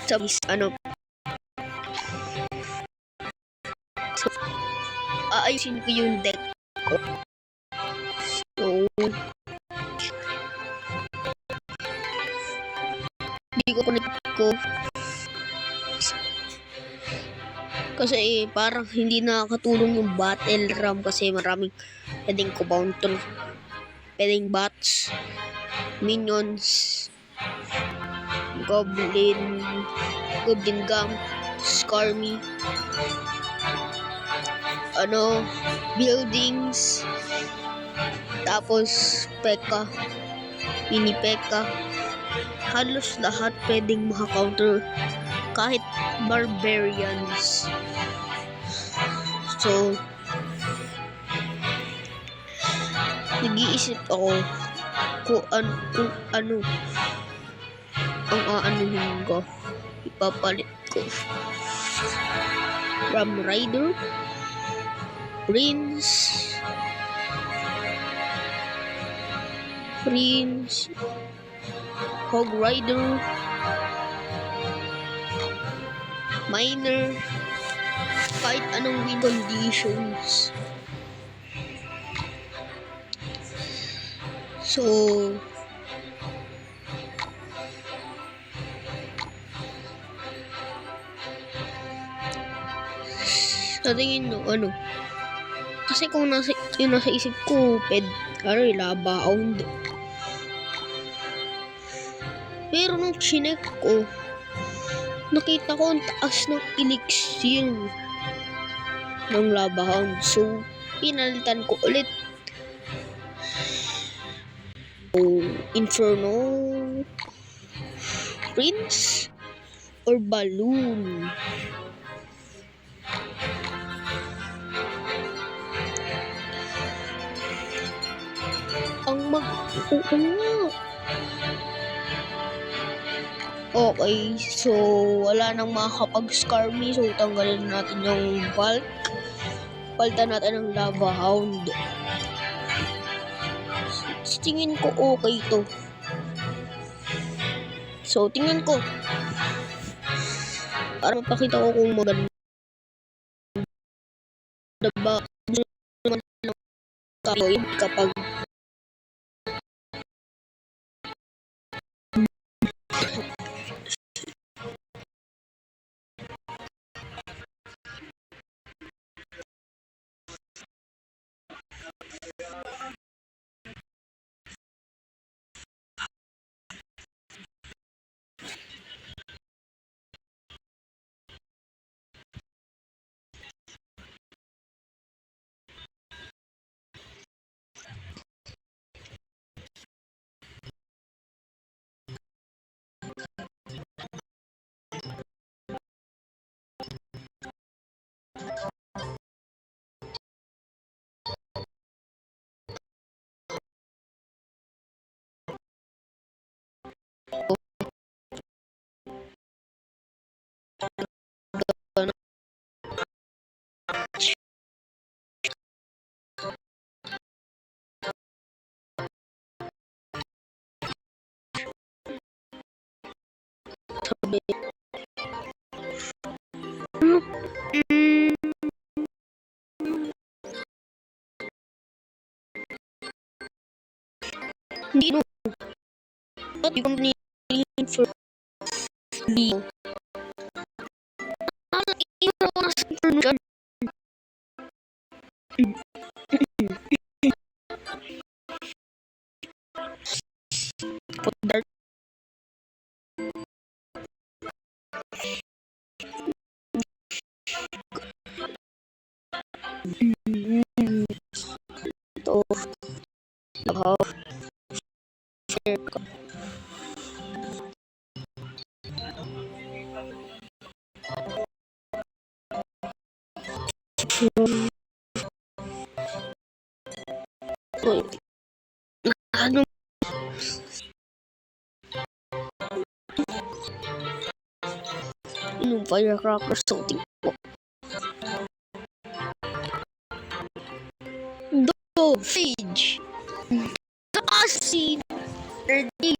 sa so, aayusin ko yung deck ko. So, hindi ko connect ko. Kasi parang hindi nakakatulong yung battle ram kasi maraming pwedeng counter. Pwedeng bots, minions, goblin gang, skarmy, buildings, tapos P.E.K.K.A, mini P.E.K.K.A. Halos lahat pwedeng maka-counter kahit barbarians. So, nag-iisip ako kung ano ang aanuhin ko. Ipapalit ko. Ram Rider, Prince, Hog Rider, Miner, kahit anong win conditions. So, sa tingin nyo, kasi kung nasa isip ko, lava hound. Pero nung chinek ko, nakita ko ang taas ng elixir ng lava hound. So, pinalitan ko ulit. Inferno, Prince, or Balloon. Okay, so wala nang makakapag-skarmy, so tanggalin natin yung bulk. Palitan natin ng lava hound. Tingin ko okay to. So tingnan ko para mapakita ko kung maganda ba kapag hindi no. But yung for free. Ito. Share ko. Yung firecracker something po. Sage. Kasi 30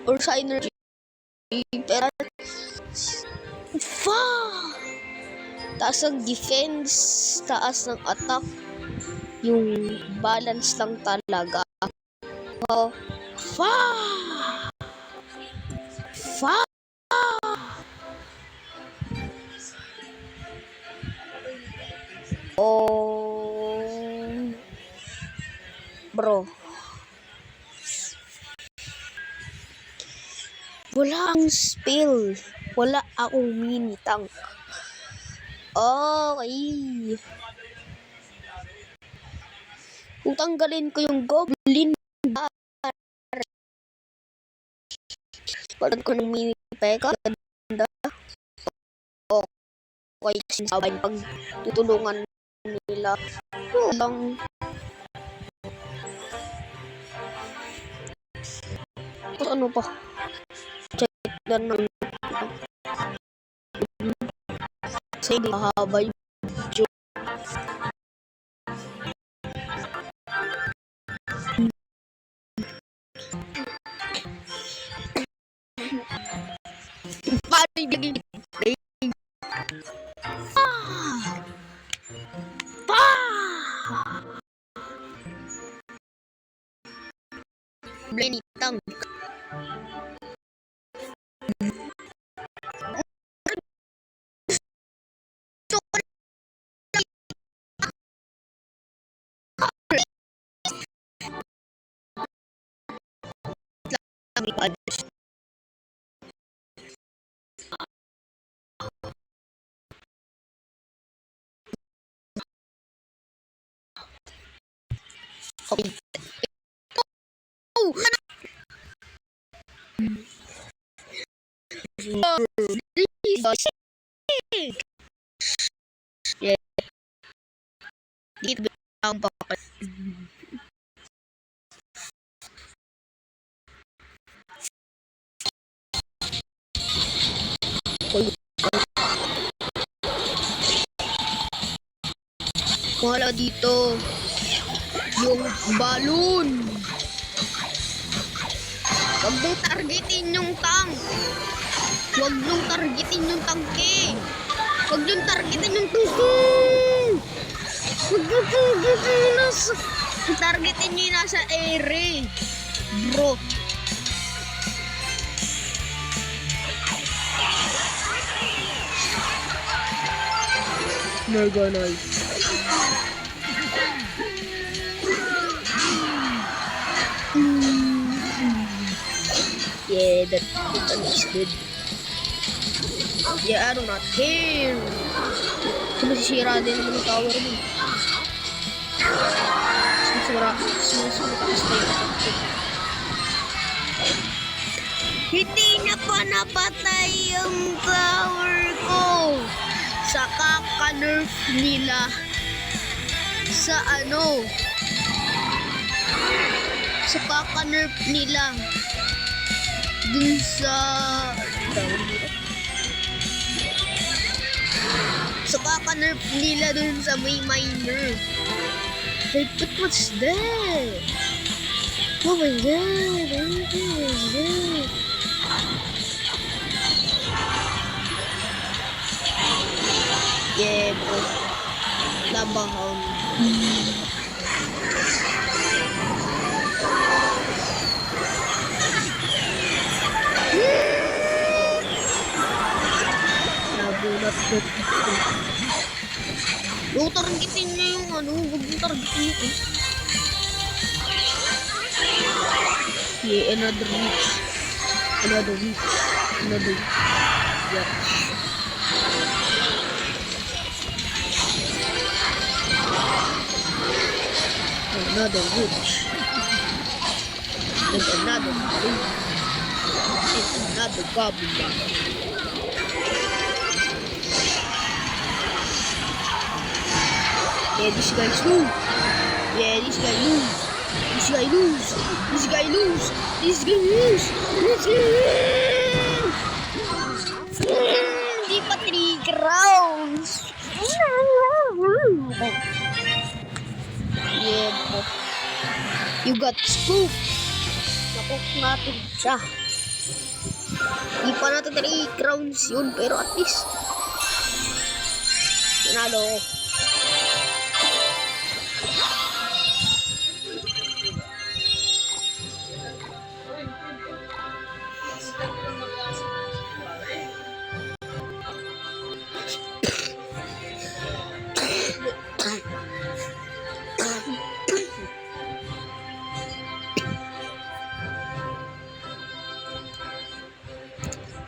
or energy. Pero, taas ng defense, taas ng attack. Yung balance lang talaga. Oh, Oh, bro. Wala ang spell. Wala akong mini tank. Okay. Kung tanggalin ko yung goblin, palag ko ng mini peka, ganda. Okay, sinasabay pag tutulungan nila. Lang. Ano pa? Check na ng kasi mahaba yung video. Paano yung Blenny tank. Okay. Yeah. Dito ang bakit. Wala dito yung balloon. Huwag nung targetin yung tank. Huwag nung targetin yung tangke. Huwag nung targetin yung tangke. Huwag nung targetin yung nasa... Targetin nyo yung nasa area. Bro. Mega nice. Yeah, that is good. Yeah, I do not care. Sumasisira din naman yung tower mo. Hindi na pa napatay yung tower ko. Sa kaka-nerf nila. Sa ano? Sa kaka-nerf nila. Dun sa kaka-nerf nila dun sa may miner. Like, but what's that? Oh my god, what is that? Yeah, bro. Labahan. Nabulat ko. Huwag targetin niya yung ano. Huwag yung targetin niya. Yeah, another reach. Another reach. Another reach. Yeah. Another witch. And another thing. And another goblin. Yeah, this guy's lose. Yeah, this guy lose. This guy lose. This guy lose. This guy lose. This guy lose. Di pa 3 rounds. Yeah, bro. You got scoop. Nakok natin siya. Di pa natin 3 crowns yun, pero at least nanalo ko.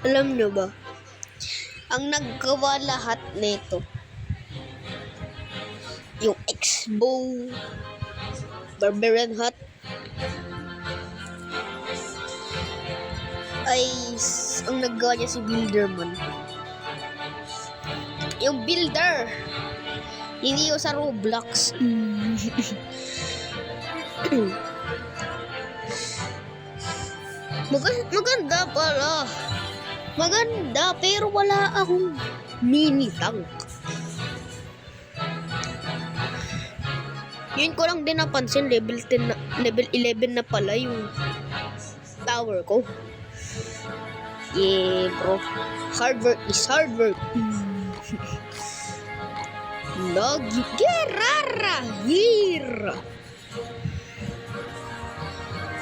Alam nyo ba, ang naggawa lahat nito, yung Expo Barbarian Hut, ay ang naggawa niya si Builderman. Yung builder, hindi yung sa Roblox. Maganda pala. Maganda, pero wala akong mini tank. Yun ko lang din napansin, level 10 na, level 11 na pala yung tower ko. Yeah, bro. Hard work is hard work. Lagi gerara hira.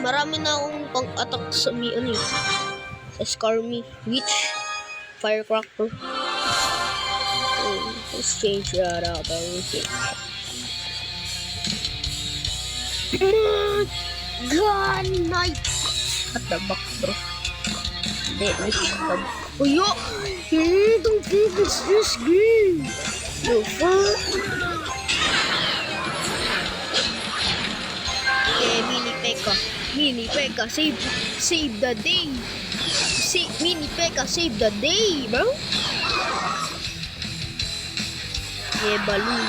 Marami na akong pang-attack sa ano eh. Sa Skarmy, Witch, Firecracker. Let's change that out. Gun Knight at the back, bro. Hindi, Witch at the back. Uyo! Don't give us this game! You fuck! Okay, Mini Pekka, save the day! Mini Pekka save the day, bro. Yeah, balloon.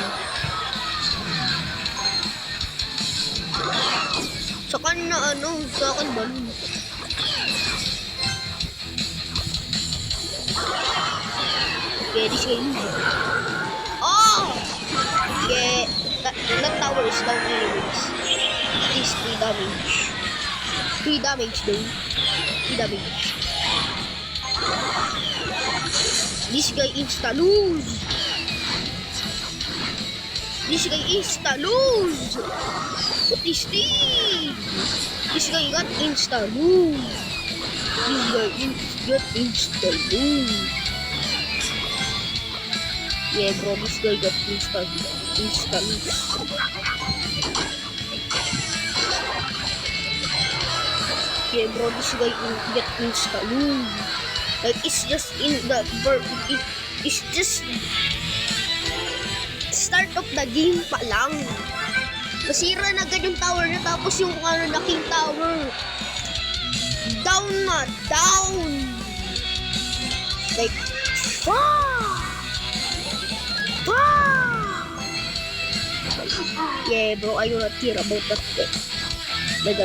Sa kanya sa akin balloon. Okay, this guy. Oh! Okay, that tower is down anyways. At least 3 damage. 3 damage though. 3 damage. This guy insta-lose. This guy insta-lose. What is this? This guy got insta-lose. This guy got insta-lose. Yeah, bro, this guy got insta-lose. Yeah, bro, this guy got insta-lose. Like, it's just in the it's just start of the game pa lang. Nasira na agad yung tower niya, tapos yung na king tower. Down na, down! Like, yeah, bro, I do not care about that thing. Like,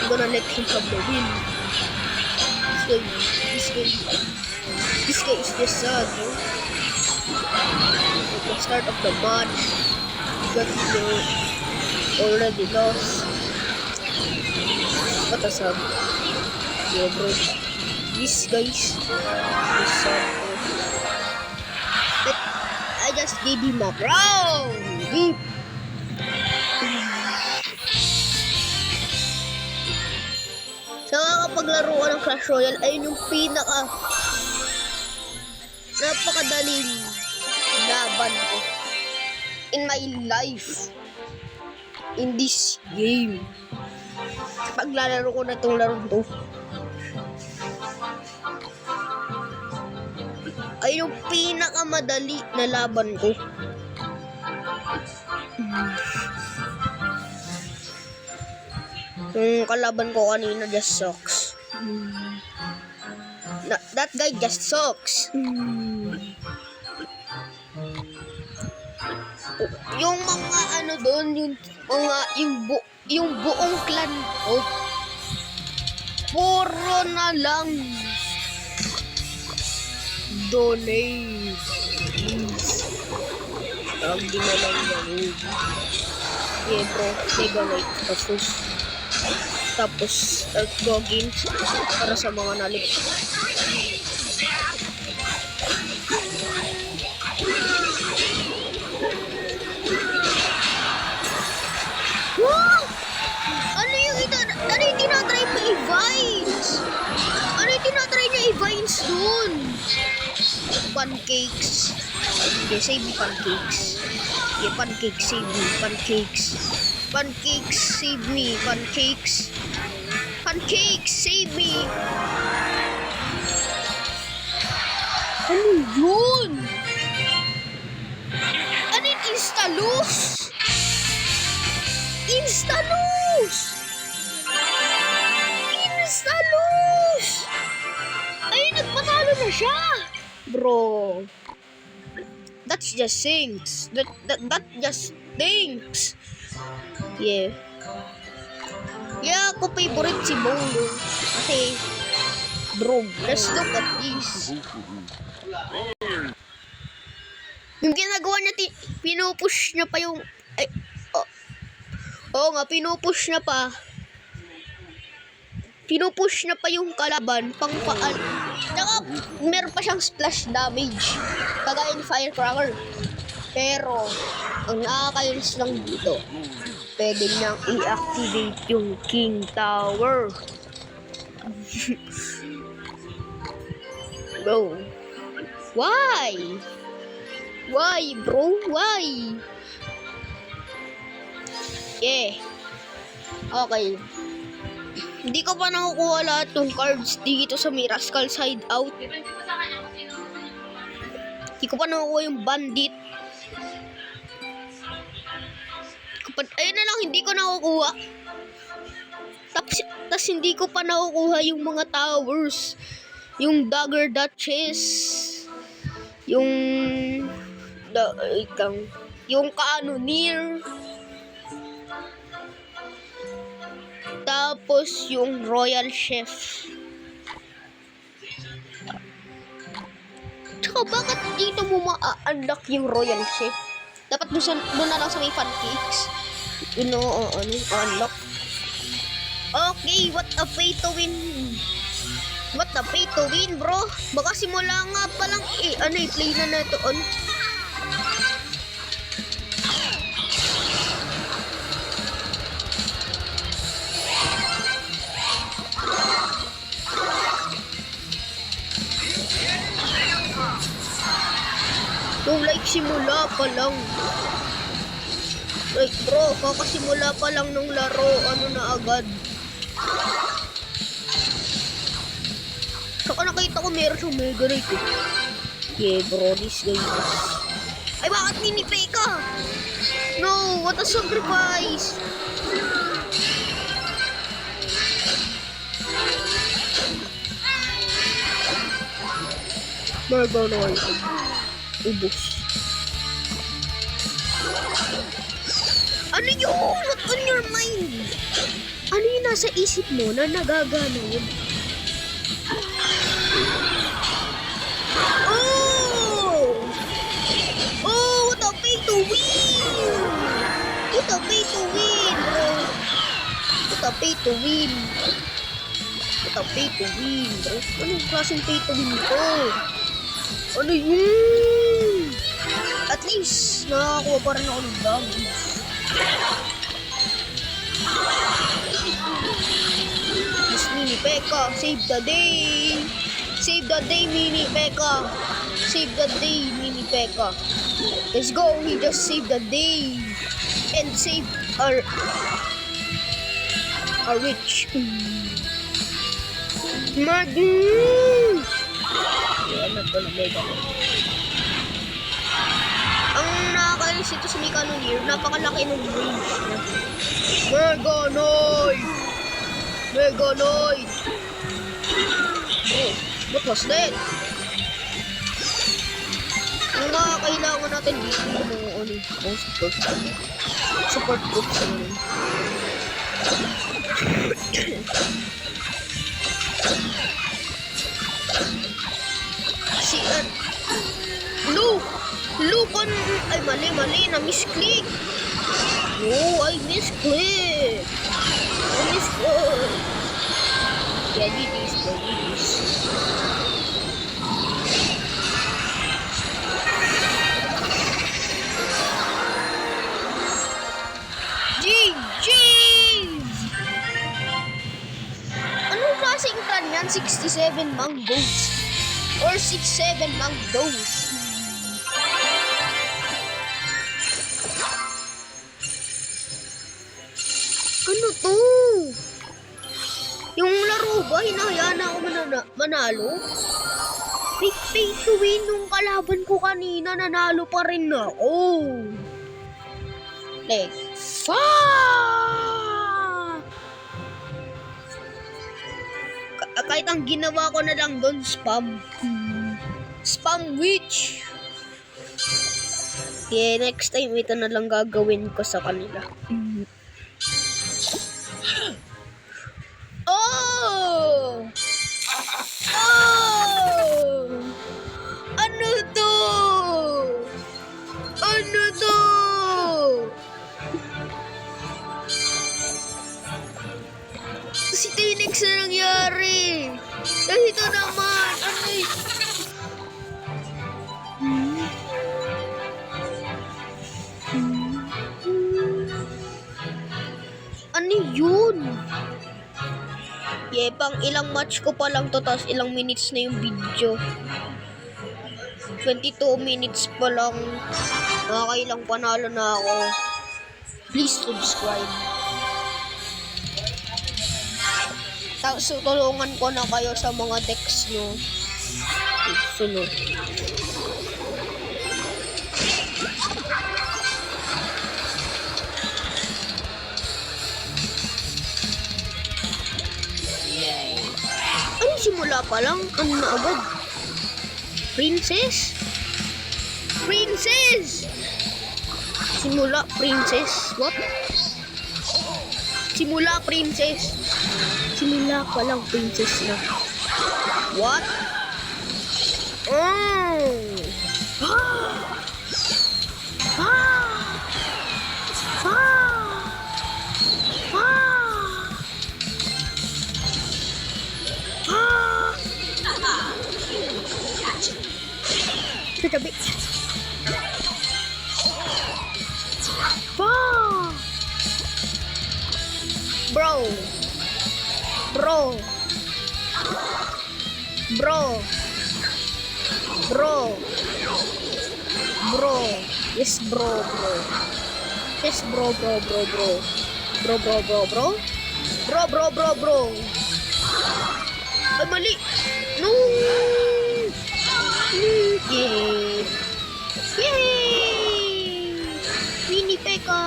I'm gonna let him have the win. This guy is just sad, bro. At the start of the match, got already lost. What a sad. Yeah, bro. This guy's sad, bro. But I just gave him a round. Sa paglaro ko ng Clash Royale, ayun yung napakadaling laban ko in my life in this game. Paglalaro ko na itong laro to, ayun yung pinakamadali na laban ko. Yung kalaban ko kanina just sucks. That guy just sucks. Yung mga doon, yung buong clan ko, puro na lang donate. Sabi na lang yan. Yeah, bro, mega like kasus. Tapos Earth Goggins para sa mga nalik. Wow! Ano yung tinatry mo i-vines? Ano yung tinatry niya i-vines dun? Pancakes. Okay, save me pancakes. Yeah, pancakes, save me. Pancakes. Pancakes, save me. Pancakes. Pancakes, save me. Ano yun? Ano yung insta-lose? Insta-lose! Insta-lose! Ay, nagpatalo na siya! Bro. That's just things. That just things. Yeah. Yeah, ako favorite si Bolo. Kasi, bro, let's look at this. Yung ginagawa niya, pinupush niya pa yung... Ay, oo nga, pinupush niya pa. Pinupush niya pa yung kalaban pang paan. Tsaka, meron pa siyang splash damage. Kagaya ni Firecracker. Pero, ang nakakainis lang dito, pwede niyang i-activate yung King Tower. Bro. Why? Why, bro? Why? Yeah. Okay. Hindi ko pa nakukuha lahat ng cards dito sa Mirascal's Hideout. Hindi ko pa nakukuha yung bandit. Ayun na lang, hindi ko nakukuha. Tapos hindi ko pa nakukuha yung mga towers. Yung Dagger Duchess. Yung Cannoneer. Tapos yung Royal Chef. Tsaka bakit dito mo ma-unlock yung Royal Chef? Dapat doon na lang sa may pancakes. Unlock. Okay, what a pay to win. What a pay to win, bro. Baka simula nga palang play na nato on. So, like, simula pa lang. Like, bro, kakasimula pa lang ng laro, ano na agad. Saka nakita ko meron siyang Mega Knight eh. Yeah, bro, this guy is... Ay, bakit ninipay ka? No, what a sacrifice! Mega Knight. Ubus. Ano yun? What's on your mind? Ano yung nasa isip mo na nagagana yun? Oh! Oh, what a pay to win! What a pay to win, bro! What a pay to win! What a pay to win, bro! Anong klaseng pay to win ito? Ano yun? At least, nakakakuha pa rin ako ng damage. Miss Mini Pekka, save the day! Save the day, Mini Pekka! Save the day, Mini Pekka! Let's go, he just saved the day! And save our rich. Madden! Ang nakakainis ito sa Mega Knight, napakalaki ng range niya. Mega Knight! Mega Knight! Oh, what was that? Ang mga kailangan natin dito yung mga support groups naman. Si Lupan, ay mali, na misclick. No, I misclick. I destroy. Ready this, ready this. GG's! Anong klaseng clan yan? 67 mangoes. Or 67 mangoes. Ano to? Yung laro ba, hinahayaan ako manalo? Pay to win nung kalaban ko kanina, nanalo pa rin ako. Kahit ang ginawa ko na lang doon, spam. Spam witch. Yeah, next time ito na lang gagawin ko sa kanila. Oh! Oh! Ano to? Ano to? Si Tinex na nangyari. Ito naman. Ano y... Ano yun? Yeah, pang ilang match ko pa lang to, tapos ilang minutes na yung video. 22 minutes pa lang. Nakakailang panalo na ako. Please subscribe. Tapos tulungan ko na kayo sa mga decks nyo. Sunod. Ano simula pa lang? Ano na agad? Princess? Princess! Simula princess? What? Simula princess. Simula pa lang princess na. What? Oh! Ah! Ah! Ah! Ah! Ah! Tabi. Ah! Bro. Bro. Bro. Bro. Bro. Yes, bro, bro. Yes, bro, bro, bro, bro. Bro, bro, bro, bro. Bro, bro, bro, bro. Ay, mali. No. Yay. Yay. Mini Pekka.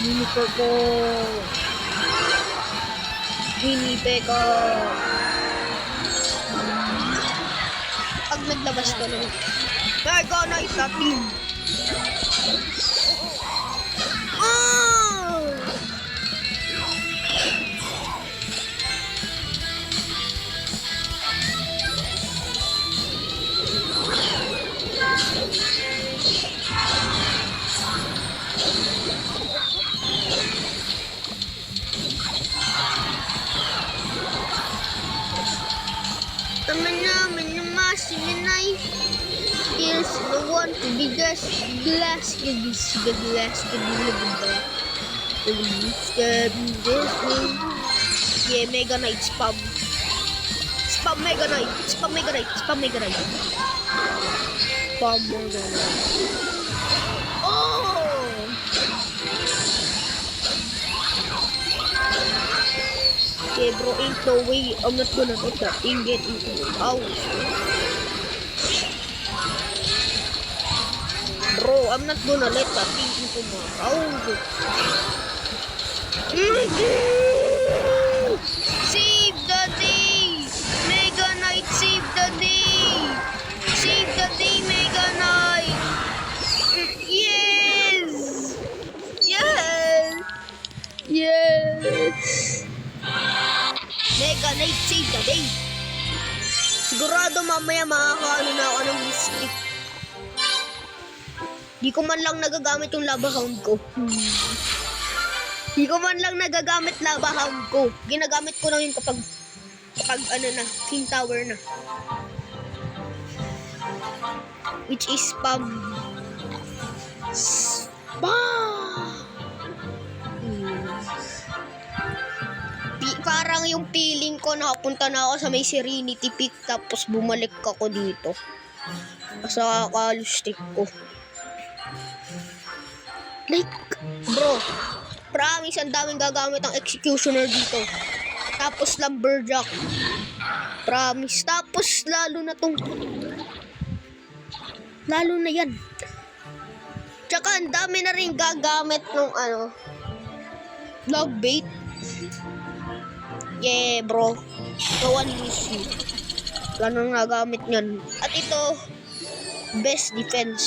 Mini Pekka. Mini Pekka. Pag naglabas ko naman. Pekka na isa team. Oh! Minay is the one to be just blessed with this blessed yeah, Mega Knight spam. Spam Mega Knight. Spam Mega Knight. Spam Mega Knight. Spam Mega Knight. Oh! Okay, bro, ain't no way I'm not gonna let that thing get into your house. Bro, I'm not gonna let that thing into my house. Save the day! Mega Knight, save the day! Save the day, Mega Knight! Yes! Yes! Yes! Mega Knight, save the day! Sigurado mamaya makakaano na ako ng mystic. Di ko man lang nagagamit yung lava hound ko. Hindi ko man lang nagagamit lava hound ko. Ginagamit ko lang yun kapag ano na, King Tower na. Which is spam. Parang yung feeling ko nakapunta na ako sa may Serenity Peak tapos bumalik ako dito. Sa kalustik ko. Like, bro, promise ang daming gagamit ang executioner dito. Tapos lumberjack. Promise. Tapos lalo na yan. Tsaka ang dami na rin gagamit ng log bait. Yeah, bro. No one use you. Wala nang nagamit yan. At ito, best defense.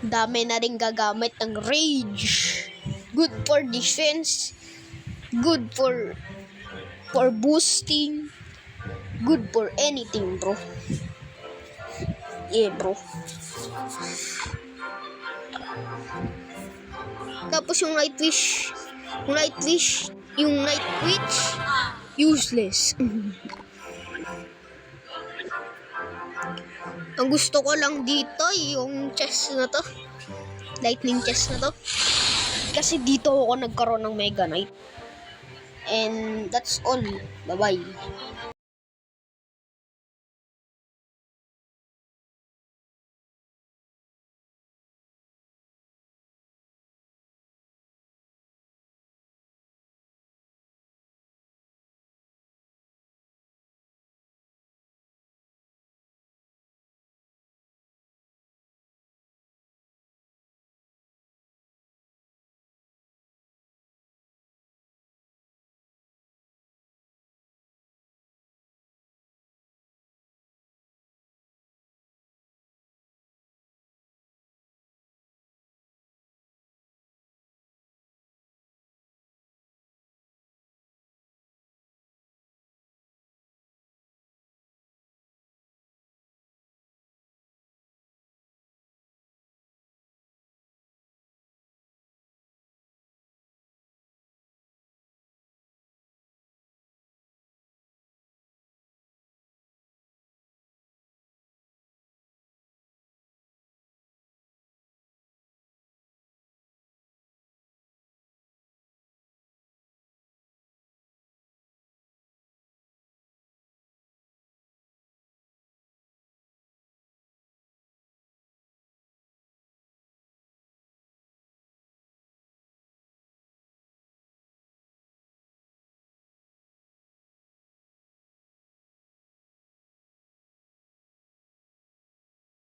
Dami na rin gagamit ng rage. Good for defense. Good for boosting. Good for anything, bro. Yeah, bro. Tapos yung night witch, useless. Ang gusto ko lang dito yung chest na to. Lightning chest na to. Kasi dito ako nagkaroon ng Mega Knight. And that's all. Bye-bye.